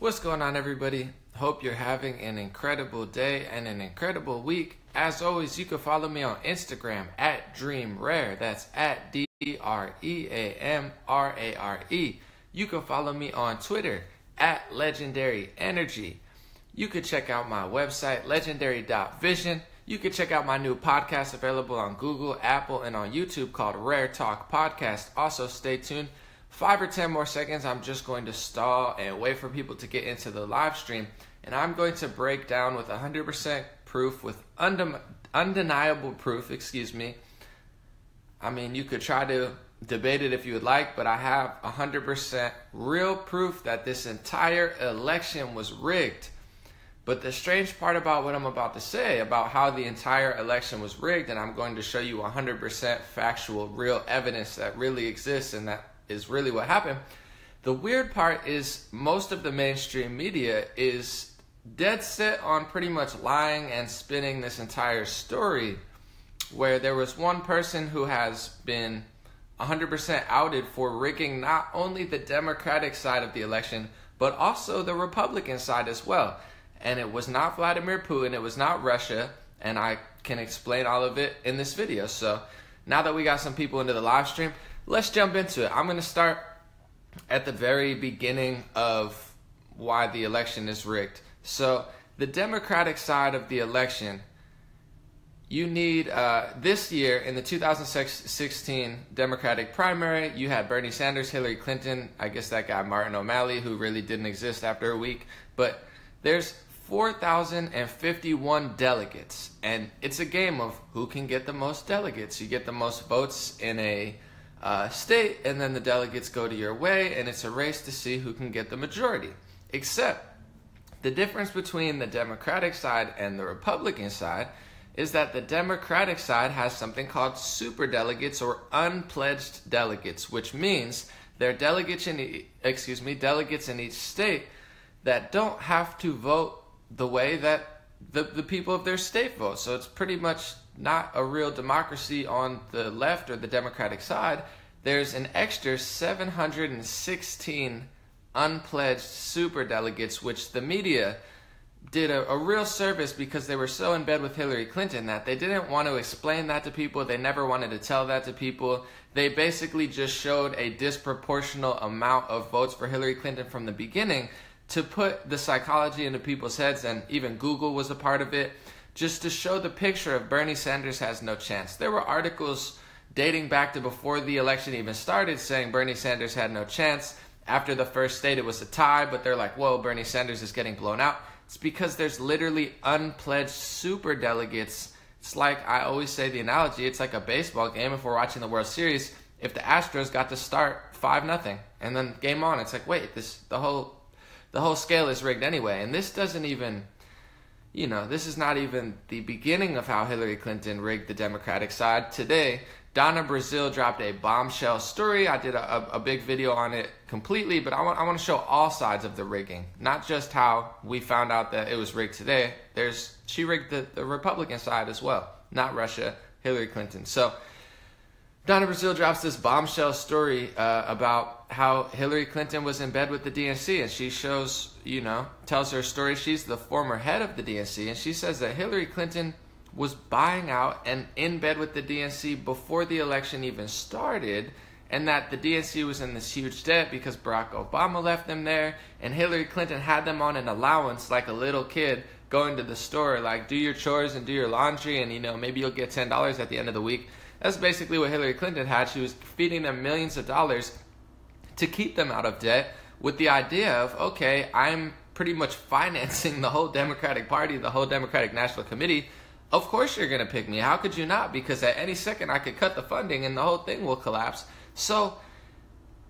What's going on, everybody? Hope you're having an incredible day and an incredible week. As always, you can follow me on Instagram at DreamRare. That's at DreamRare. You can follow me on Twitter at Legendary Energy. You could check out my website, legendary.vision. You can check out my new podcast available on Google, Apple, and on YouTube called Rare Talk Podcast. Also, stay tuned. 5 or 10 more seconds, I'm just going to stall and wait for people to get into the live stream. And I'm going to break down with 100% proof, with undeniable proof, I mean, you could try to debate it if you would like, but I have 100% real proof that this entire election was rigged. But the strange part about what I'm about to say about how the entire election was rigged, and I'm going to show you 100% factual, real evidence that really exists and that is really what happened. The weird part is most of the mainstream media is dead set on pretty much lying and spinning this entire story, where there was one person who has been 100% outed for rigging not only the Democratic side of the election, but also the Republican side as well. And it was not Vladimir Putin, it was not Russia, and I can explain all of it in this video. So now that we got some people into the live stream, let's jump into it. I'm going to start at the very beginning of why the election is rigged. So the Democratic side of the election, you need, this year in the 2016 Democratic primary, you had Bernie Sanders, Hillary Clinton, I guess that guy Martin O'Malley, who really didn't exist after a week. But there's 4,051 delegates, and it's a game of who can get the most delegates. You get the most votes in a state, and then the delegates go to your way, and it's a race to see who can get the majority. Except the difference between the Democratic side and the Republican side is that the Democratic side has something called superdelegates or unpledged delegates, which means they're delegates in each state that don't have to vote the way that the people of their state vote. So it's pretty much not a real democracy on the left or the Democratic side. There's an extra 716 unpledged superdelegates, which the media did a real service because they were so in bed with Hillary Clinton that they didn't want to explain that to people. They never wanted to tell that to people. They basically just showed a disproportional amount of votes for Hillary Clinton from the beginning to put the psychology into people's heads, and even Google was a part of it, just to show the picture of Bernie Sanders has no chance. There were articles dating back to before the election even started saying Bernie Sanders had no chance. After the first state, it was a tie, but they're like, whoa, Bernie Sanders is getting blown out. It's because there's literally unpledged superdelegates. It's like, I always say the analogy, it's like a baseball game if we're watching the World Series. If the Astros got to start 5-0, and then game on, it's like, wait, the whole scale is rigged anyway. And this doesn't even, this is not even the beginning of how Hillary Clinton rigged the Democratic side. Today, Donna Brazile dropped a bombshell story. I did a big video on it completely, but I want to show all sides of the rigging, not just how we found out that it was rigged today. She rigged the Republican side as well, not Russia, Hillary Clinton. So Donna Brazile drops this bombshell story about how Hillary Clinton was in bed with the DNC, and she shows, tells her story. She's the former head of the DNC, and she says that Hillary Clinton was buying out and in bed with the DNC before the election even started, and that the DNC was in this huge debt because Barack Obama left them there, and Hillary Clinton had them on an allowance like a little kid going to the store, like, do your chores and do your laundry, and maybe you'll get $10 at the end of the week. That's basically what Hillary Clinton had. She was feeding them millions of dollars to keep them out of debt, with the idea of, okay, I'm pretty much financing the whole Democratic Party, the whole Democratic National Committee. Of course you're going to pick me. How could you not? Because at any second I could cut the funding and the whole thing will collapse. So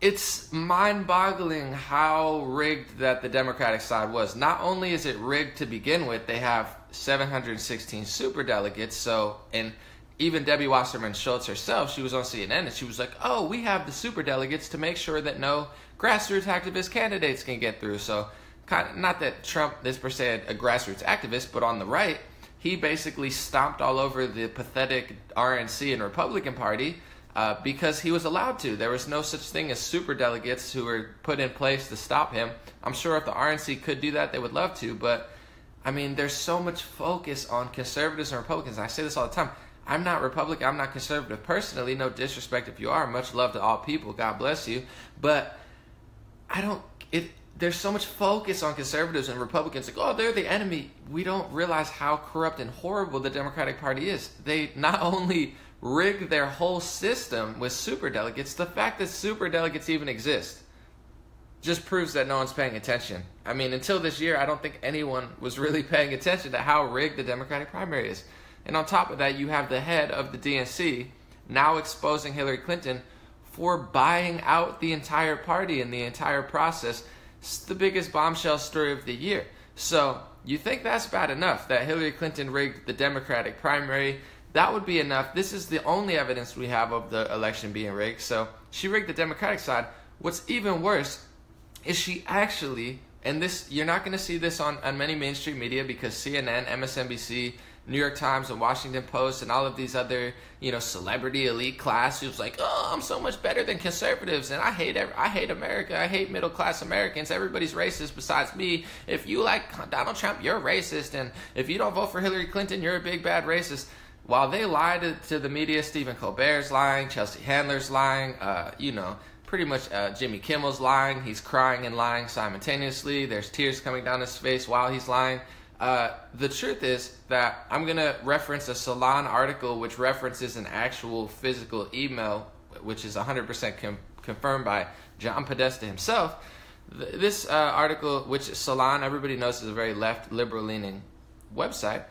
it's mind-boggling how rigged that the Democratic side was. Not only is it rigged to begin with, they have 716 superdelegates. So, and even Debbie Wasserman Schultz herself, she was on CNN and she was like, oh, we have the superdelegates to make sure that no grassroots activist candidates can get through. So not that Trump is per se a grassroots activist, but on the right, he basically stomped all over the pathetic RNC and Republican Party because he was allowed to. There was no such thing as superdelegates who were put in place to stop him. I'm sure if the RNC could do that, they would love to, but I mean, there's so much focus on conservatives and Republicans. I say this all the time. I'm not Republican. I'm not conservative personally. No disrespect if you are. Much love to all people. God bless you. But there's so much focus on conservatives and Republicans. Like, oh, they're the enemy. We don't realize how corrupt and horrible the Democratic Party is. They not only rig their whole system with superdelegates, the fact that superdelegates even exist just proves that no one's paying attention. I mean, until this year, I don't think anyone was really paying attention to how rigged the Democratic primary is. And on top of that, you have the head of the DNC now exposing Hillary Clinton for buying out the entire party and the entire process. It's the biggest bombshell story of the year. So you think that's bad enough, that Hillary Clinton rigged the Democratic primary? That would be enough. This is the only evidence we have of the election being rigged. So she rigged the Democratic side. What's even worse is she actually, and this, you're not going to see this on many mainstream media because CNN, MSNBC, New York Times, and Washington Post, and all of these other, celebrity elite class who's like, oh, I'm so much better than conservatives, and I hate America, I hate middle class Americans, everybody's racist besides me. If you like Donald Trump, you're racist, and if you don't vote for Hillary Clinton, you're a big bad racist. While they lie to the media, Stephen Colbert's lying, Chelsea Handler's lying, pretty much Jimmy Kimmel's lying. He's crying and lying simultaneously. There's tears coming down his face while he's lying. The truth is that I'm going to reference a Salon article which references an actual physical email, which is 100% confirmed by John Podesta himself. This article, which Salon, everybody knows, is a very left, liberal-leaning website.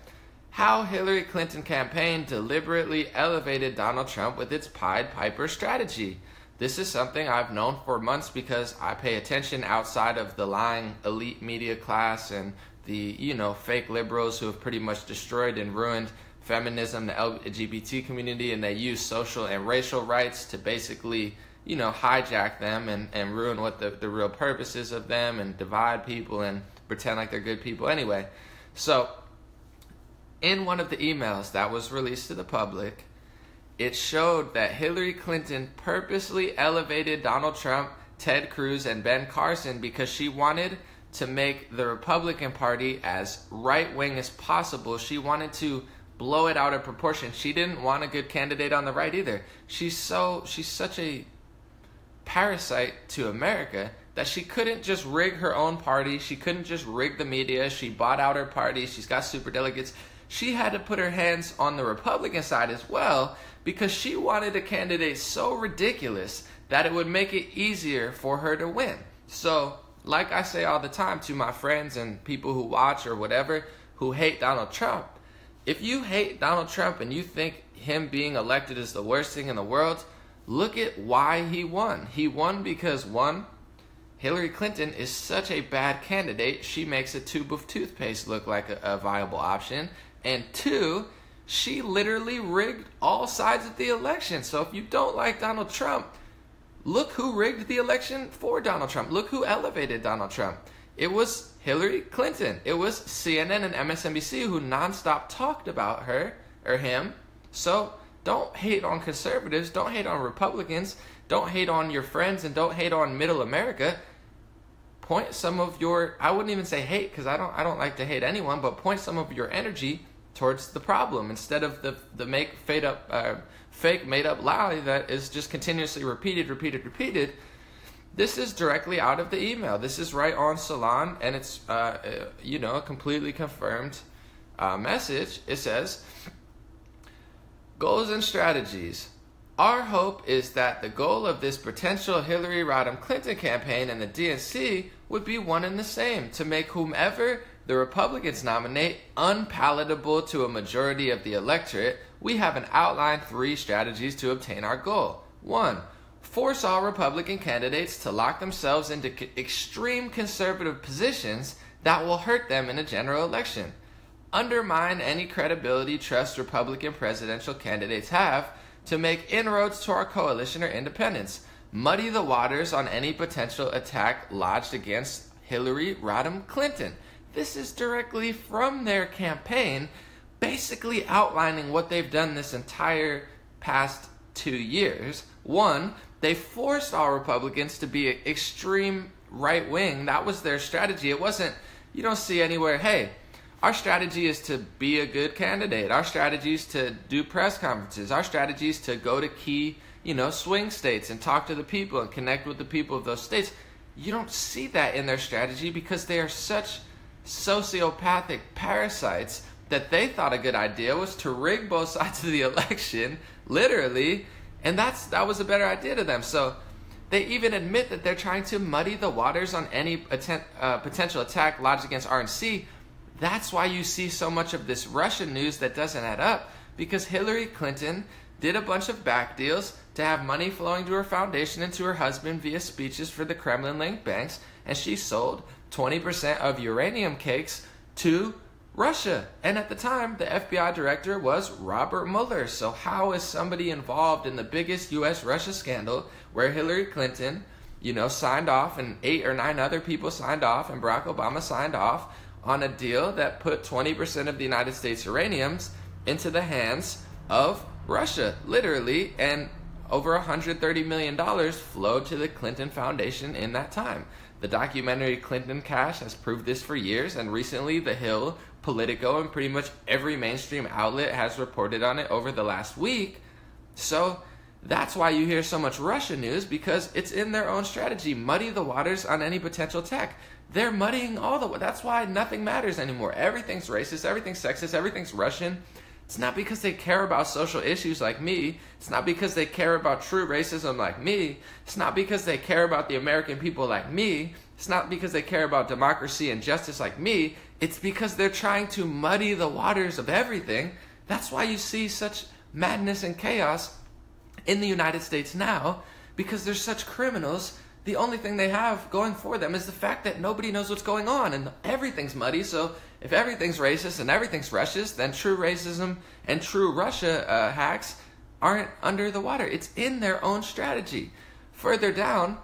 How Hillary Clinton campaign deliberately elevated Donald Trump with its Pied Piper strategy. This is something I've known for months because I pay attention outside of the lying elite media class and the, fake liberals who have pretty much destroyed and ruined feminism, the LGBT community, and they use social and racial rights to basically, hijack them and ruin what the real purpose is of them and divide people and pretend like they're good people anyway. So, in one of the emails that was released to the public, it showed that Hillary Clinton purposely elevated Donald Trump, Ted Cruz, and Ben Carson because she wanted to make the Republican Party as right-wing as possible. She wanted to blow it out of proportion. She didn't want a good candidate on the right either. She's such a parasite to America that she couldn't just rig her own party. She couldn't just rig the media. She bought out her party. She's got superdelegates. She had to put her hands on the Republican side as well because she wanted a candidate so ridiculous that it would make it easier for her to win. So, like I say all the time to my friends and people who watch or whatever who hate Donald Trump, if you hate Donald Trump and you think him being elected is the worst thing in the world, look at why he won. He won because, one, Hillary Clinton is such a bad candidate, she makes a tube of toothpaste look like a viable option. And two, she literally rigged all sides of the election. So if you don't like Donald Trump, look who rigged the election for Donald Trump. Look who elevated Donald Trump. It was Hillary Clinton. It was CNN and MSNBC who nonstop talked about her or him. So don't hate on conservatives. Don't hate on Republicans. Don't hate on your friends and don't hate on middle America. Point some of your, I wouldn't even say hate because I don't like to hate anyone, but point some of your energy towards the problem instead of the fake made up lie that is just continuously repeated. This is directly out of the email. This is right on Salon, and it's a completely confirmed message. It says, goals and strategies. Our hope is that the goal of this potential Hillary Rodham Clinton campaign and the DNC would be one and the same, to make whomever the Republicans nominate unpalatable to a majority of the electorate. We have outlined 3 strategies to obtain our goal. 1. Force all Republican candidates to lock themselves into extreme conservative positions that will hurt them in a general election. Undermine any credibility trust Republican presidential candidates have to make inroads to our coalition or independence. Muddy the waters on any potential attack lodged against Hillary Rodham Clinton. This is directly from their campaign, basically outlining what they've done this entire past 2 years. One, they forced all Republicans to be extreme right-wing. That was their strategy. It wasn't, you don't see anywhere, hey, our strategy is to be a good candidate. Our strategy is to do press conferences. Our strategy is to go to key, swing states and talk to the people and connect with the people of those states. You don't see that in their strategy because they are such sociopathic parasites that they thought a good idea was to rig both sides of the election, literally, and that was a better idea to them. So they even admit that they're trying to muddy the waters on any potential attack lodged against RNC. That's why you see so much of this Russian news that doesn't add up, because Hillary Clinton did a bunch of back deals to have money flowing to her foundation and to her husband via speeches for the Kremlin-linked banks, and she sold 20% of uranium cakes to Russia. And at the time, the FBI director was Robert Mueller. So how is somebody involved in the biggest U.S.-Russia scandal where Hillary Clinton, signed off and 8 or 9 other people signed off and Barack Obama signed off on a deal that put 20% of the United States uraniums into the hands of Russia, literally, and over $130 million flowed to the Clinton Foundation in that time. The documentary Clinton Cash has proved this for years, and recently The Hill, Politico, and pretty much every mainstream outlet has reported on it over the last week. So that's why you hear so much Russian news, because it's in their own strategy. Muddy the waters on any potential attack. They're muddying that's why nothing matters anymore. Everything's racist, everything's sexist, everything's Russian. It's not because they care about social issues like me. It's not because they care about true racism like me. It's not because they care about the American people like me. It's not because they care about democracy and justice like me. It's because they're trying to muddy the waters of everything. That's why you see such madness and chaos in the United States now, because there's such criminals. The only thing they have going for them is the fact that nobody knows what's going on and everything's muddy. So if everything's racist and everything's Russian, then true racism and true Russia hacks aren't under the water. It's in their own strategy. Further down,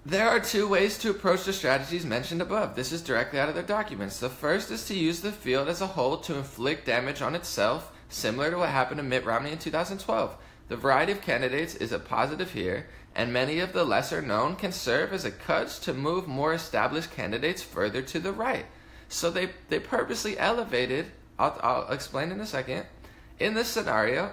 there are 2 ways to approach the strategies mentioned above. This is directly out of their documents. The first is to use the field as a whole to inflict damage on itself, similar to what happened to Mitt Romney in 2012. The variety of candidates is a positive here, and many of the lesser known can serve as a crutch to move more established candidates further to the right. So they purposely elevated, I'll explain in a second. In this scenario,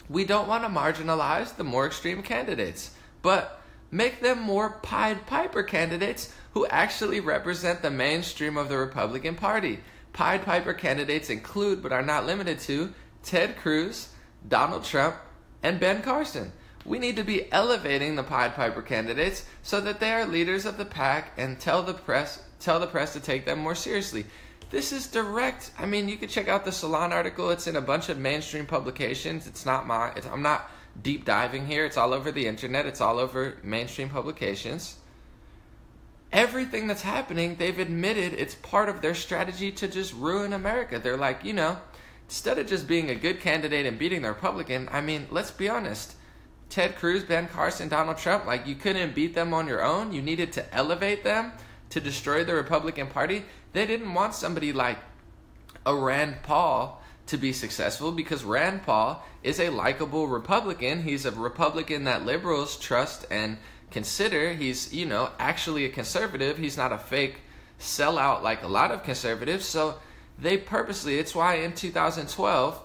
we don't want to marginalize the more extreme candidates, but make them more Pied Piper candidates who actually represent the mainstream of the Republican Party. Pied Piper candidates include, but are not limited to, Ted Cruz, Donald Trump, and Ben Carson. We need to be elevating the Pied Piper candidates so that they are leaders of the pack and tell the press to take them more seriously. This is direct. I mean, you can check out the Salon article. It's in a bunch of mainstream publications. I'm not deep diving here. It's all over the internet. It's all over mainstream publications. Everything that's happening, they've admitted it's part of their strategy to just ruin America. They're like, instead of just being a good candidate and beating the Republican, I mean, let's be honest. Ted Cruz, Ben Carson, Donald Trump, you couldn't beat them on your own. You needed to elevate them to destroy the Republican Party. They didn't want somebody like a Rand Paul to be successful, because Rand Paul is a likable Republican. He's a Republican that liberals trust and consider. He's, actually a conservative. He's not a fake sellout like a lot of conservatives. So they purposely, it's why in 2012,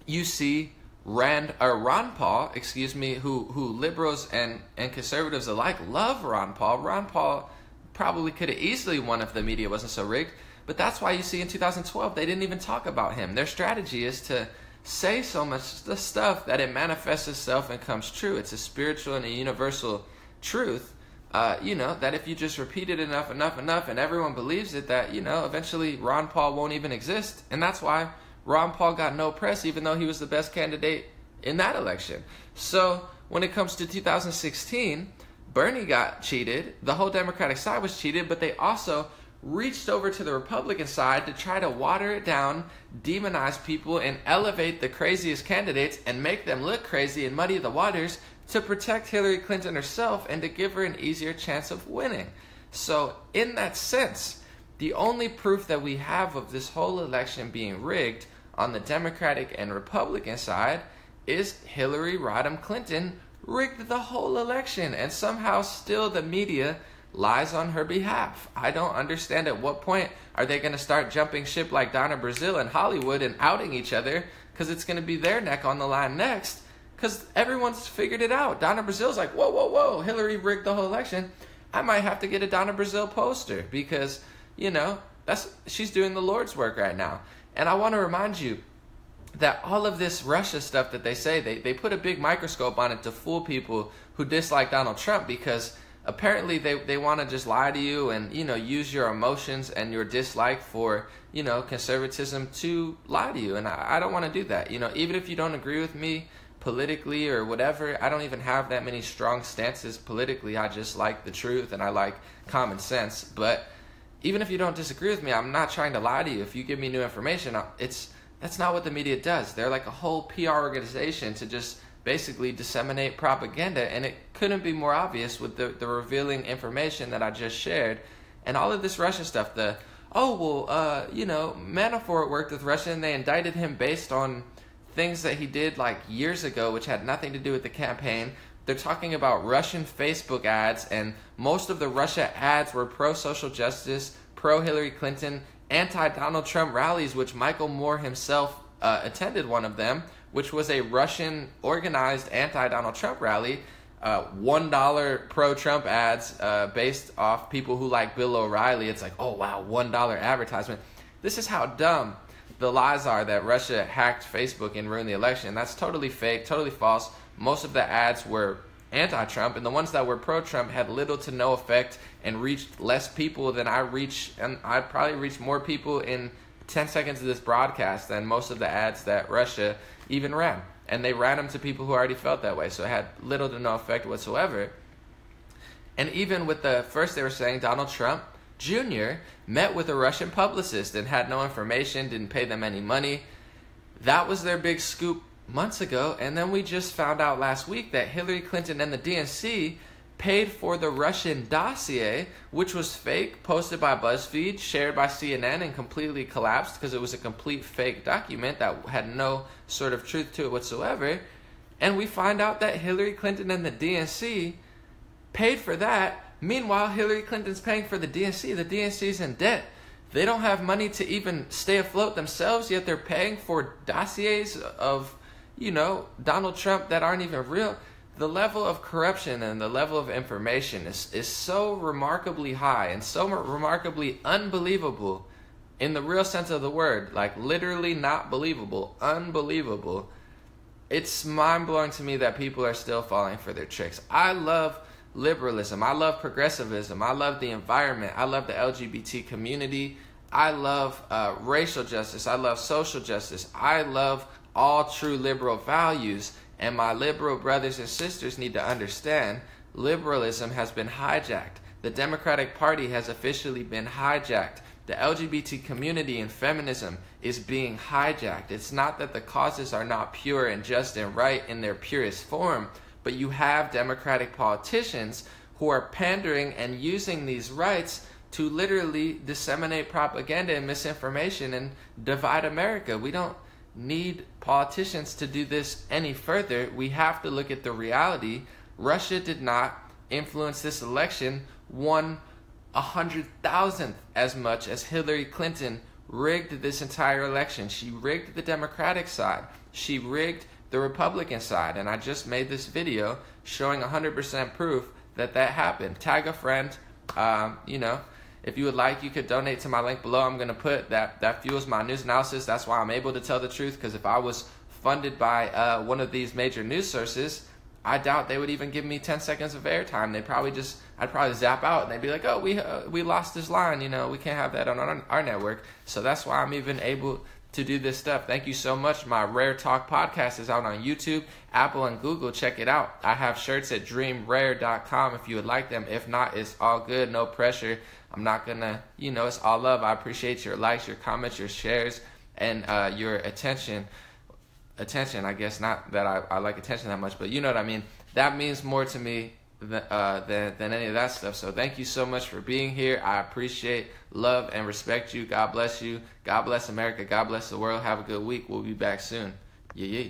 you see Ron Paul, who liberals and conservatives alike love Ron Paul. Ron Paul probably could have easily won if the media wasn't so rigged. But that's why you see in 2012, they didn't even talk about him. Their strategy is to say so much the stuff that it manifests itself and comes true. It's a spiritual and a universal truth, that if you just repeat it enough, and everyone believes it, that, eventually Ron Paul won't even exist. And that's why Ron Paul got no press, even though he was the best candidate in that election. So when it comes to 2016, Bernie got cheated. The whole Democratic side was cheated, but they also reached over to the Republican side to try to water it down, demonize people, and elevate the craziest candidates and make them look crazy and muddy the waters to protect Hillary Clinton herself and to give her an easier chance of winning. So in that sense, the only proof that we have of this whole election being rigged on the Democratic and Republican side is Hillary Rodham Clinton rigged the whole election, and somehow still the media lies on her behalf. I don't understand at what point are they going to start jumping ship like Donna Brazile and Hollywood and outing each other, because it's going to be their neck on the line next, because everyone's figured it out. Donna Brazile's like, whoa, whoa, whoa, Hillary rigged the whole election. I might have to get a Donna Brazile poster because, she's doing the Lord's work right now. And I want to remind you that all of this Russia stuff that they say, they put a big microscope on it to fool people who dislike Donald Trump, because apparently they want to just lie to you and, use your emotions and your dislike for, conservatism to lie to you. And I don't want to do that. Even if you don't agree with me politically or whatever, I don't even have that many strong stances politically. I just like the truth and I like common sense. But even if you don't disagree with me, I'm not trying to lie to you. If you give me new information, that's not what the media does. They're like a whole PR organization to just basically disseminate propaganda, and it couldn't be more obvious with the revealing information that I just shared. And all of this Russia stuff, Manafort worked with Russia and they indicted him based on things that he did like years ago, which had nothing to do with the campaign. They're talking about Russian Facebook ads, and most of the Russia ads were pro-social justice, pro-Hillary Clinton, anti-Donald Trump rallies, which Michael Moore himself attended one of them, which was a Russian organized anti-Donald Trump rally. $1 pro-Trump ads based off people who like Bill O'Reilly. It's like, oh wow, $1 advertisement. This is how dumb the lies are that Russia hacked Facebook and ruined the election. That's totally fake, totally false. Most of the ads were anti-Trump, and the ones that were pro-Trump had little to no effect and reached less people than I reach, and I probably reached more people in 10 seconds of this broadcast than most of the ads that Russia even ran. And they ran them to people who already felt that way, so it had little to no effect whatsoever. And even with first they were saying Donald Trump Jr. met with a Russian publicist and had no information, didn't pay them any money. That was their big scoop months ago, and then we just found out last week that Hillary Clinton and the DNC paid for the Russian dossier, which was fake, posted by BuzzFeed, shared by CNN, and completely collapsed because it was a complete fake document that had no sort of truth to it whatsoever. And we find out that Hillary Clinton and the DNC paid for that. Meanwhile, Hillary Clinton's paying for the DNC. The DNC's in debt. They don't have money to even stay afloat themselves, yet they're paying for dossiers of, Donald Trump that aren't even real. The level of corruption and the level of information is so remarkably high and so remarkably unbelievable in the real sense of the word, like literally not believable, unbelievable. It's mind-blowing to me that people are still falling for their tricks. I love liberalism. I love progressivism. I love the environment. I love the LGBT community. I love racial justice. I love social justice. I love all true liberal values. And my liberal brothers and sisters need to understand liberalism has been hijacked. The Democratic Party has officially been hijacked. The LGBT community and feminism is being hijacked. It's not that the causes are not pure and just and right in their purest form, but you have Democratic politicians who are pandering and using these rights to literally disseminate propaganda and misinformation and divide America. We don't need politicians to do this any further. We have to look at the reality. Russia did not influence this election 1/100,000th as much as Hillary Clinton rigged this entire election. She rigged the Democratic side. She rigged the Republican side. And I just made this video showing 100% proof that happened. Tag a friend. If you would like, you could donate to my link below. I'm going to put that fuels my news analysis. That's why I'm able to tell the truth, because if I was funded by one of these major news sources, I doubt they would even give me 10 seconds of airtime. I'd probably zap out and they'd be like, oh, we lost this line. We can't have that on our network. So that's why I'm even able to do this stuff. Thank you so much. My Rare Talk podcast is out on YouTube, Apple, and Google. Check it out. I have shirts at dreamrare.com if you would like them. If not, it's all good. No pressure. I'm not gonna, it's all love. I appreciate your likes, your comments, your shares, and your attention. I guess not that I like attention that much, but you know what I mean. That means more to me than any of that stuff. So thank you so much for being here. I appreciate, love, and respect you. God bless you. God bless America. God bless the world. Have a good week. We'll be back soon. Yeah.